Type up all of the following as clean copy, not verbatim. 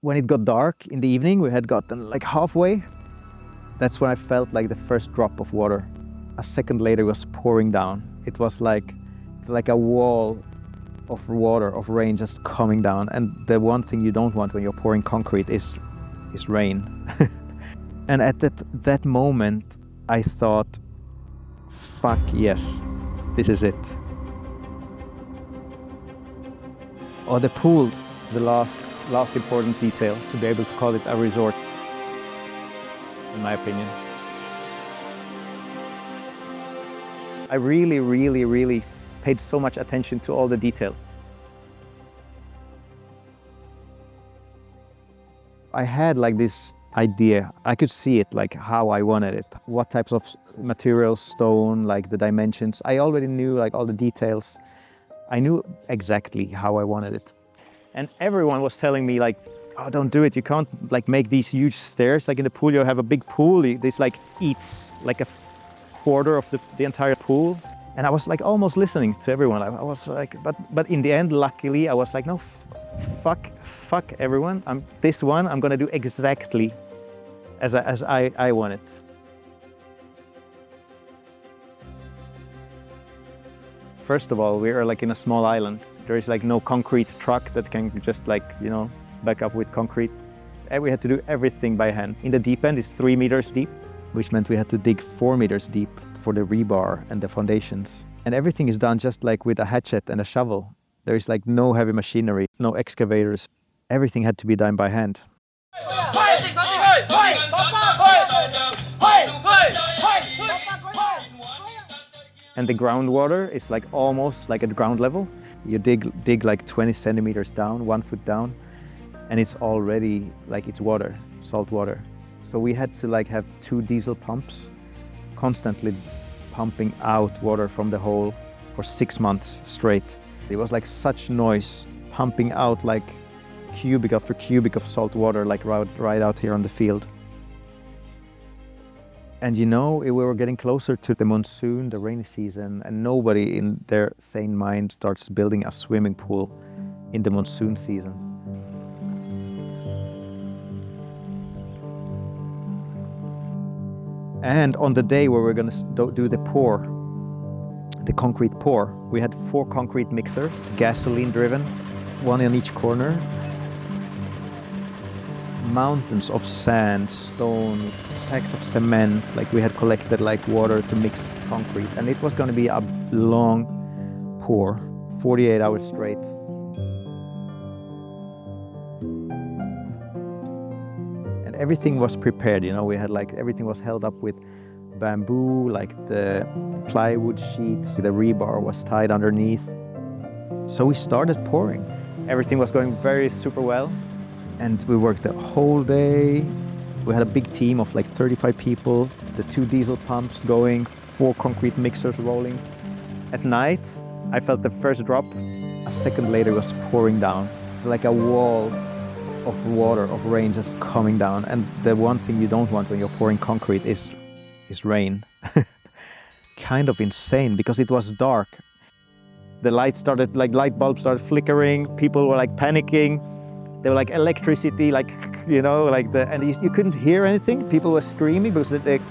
When it got dark in the evening, we had gotten like halfway. That's when I felt like the first drop of water. A second later, it was pouring down. It was like a wall of water, of rain just coming down. And the one thing you don't want when you're pouring concrete is rain. And at that moment, I thought, fuck yes, this is it. Oh, the pool, the last important detail, to be able to call it a resort, in my opinion. I really paid so much attention to all the details. I had like this idea, I could see it like how I wanted it, what types of materials, stone, like the dimensions. I already knew like all the details. I knew exactly how I wanted it. And everyone was telling me like, oh, don't do it. You can't like make these huge stairs. Like in the pool, you have a big pool. This like eats like a quarter of the entire pool. And I was like almost listening to everyone. I was like, but in the end, luckily, I was like, no, fuck everyone. This one, I'm gonna do exactly as I want it. First of all, we are like in a small island. There is like no concrete truck that can just like, back up with concrete. And we had to do everything by hand. In the deep end, it's 3 meters deep, which meant we had to dig 4 meters deep for the rebar and the foundations. And everything is done just like with a hatchet and a shovel. There is like no heavy machinery, no excavators. Everything had to be done by hand. And the groundwater is like almost like at ground level. You dig like 20 centimeters down, 1 foot down, and it's already like it's water, salt water. So we had to like have 2 diesel pumps constantly pumping out water from the hole for 6 months straight. It was like such noise, pumping out like cubic after cubic of salt water, like right out here on the field. And we were getting closer to the monsoon, the rainy season, and nobody in their sane mind starts building a swimming pool in the monsoon season. And on the day where we're going to do the pour, the concrete pour, we had 4 concrete mixers, gasoline driven, 1 in each corner. Mountains of sand, stone, sacks of cement, like we had collected like water to mix concrete. And it was going to be a long pour, 48 hours straight. And everything was prepared, we had like, everything was held up with bamboo, like the plywood sheets, the rebar was tied underneath. So we started pouring. Everything was going super well. And we worked the whole day. We had a big team of like 35 people, the 2 diesel pumps going, 4 concrete mixers rolling. At night, I felt the first drop. A second later, it was pouring down, like a wall of water, of rain just coming down. And the one thing you don't want when you're pouring concrete is rain. Kind of insane because it was dark. The light bulbs started flickering. People were like panicking. There were like electricity, and you couldn't hear anything. People were screaming because the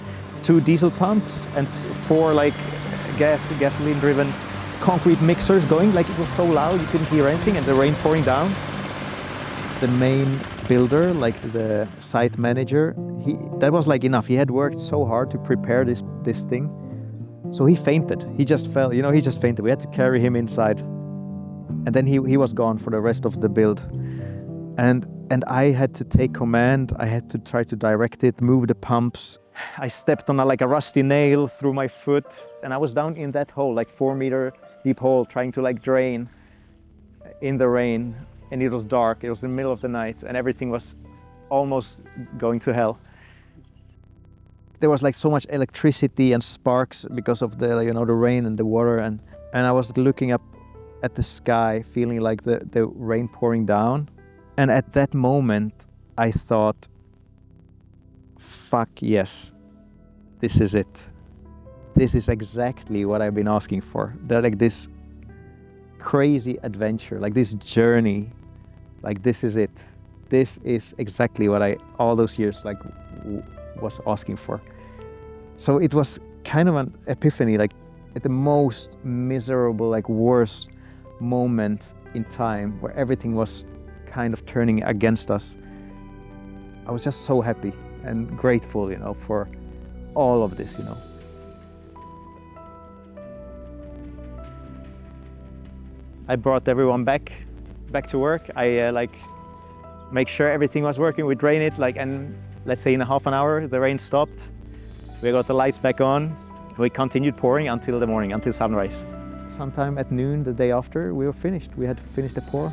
2 diesel pumps and 4 like gasoline-driven concrete mixers going, like it was so loud you couldn't hear anything, and the rain pouring down. The main builder, like the site manager, that was like enough. He had worked so hard to prepare this thing, so he fainted. He just fell, he just fainted. We had to carry him inside, and then he was gone for the rest of the build. And I had to take command. I had to try to direct it, move the pumps. I stepped on like a rusty nail through my foot, and I was down in that hole, like 4 meter deep hole, trying to like drain in the rain. And it was dark. It was the middle of the night, and everything was almost going to hell. There was like so much electricity and sparks because of the the rain and the water, and I was looking up at the sky, feeling like the rain pouring down. And at that moment, I thought, fuck yes, this is it. This is exactly what I've been asking for. Like this crazy adventure, like this journey, like this is it. this is exactly what I all those years like was asking for. So it was kind of an epiphany, like at the most miserable, like worst moment in time where everything was kind of turning against us. I was just so happy and grateful, for all of this, I brought everyone back to work. I make sure everything was working. We drain it and let's say in a half an hour the rain stopped. We got the lights back on. We continued pouring until the morning, until sunrise. Sometime at noon the day after we were finished. We had finished the pour.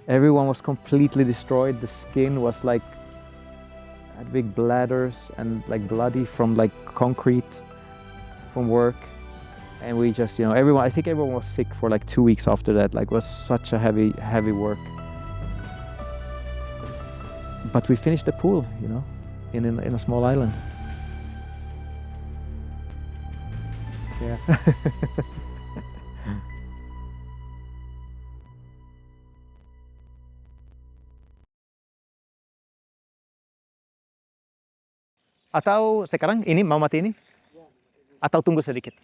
Everyone was completely destroyed. The skin was had big bladders and bloody from concrete from work. And we just, I think everyone was sick for 2 weeks after that. It was such a heavy work. But we finished the pool, in a small island. Yeah. Atau sekarang ini mau mati ini? Atau tunggu sedikit?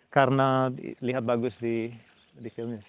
Karena lihat bagus di filmnya.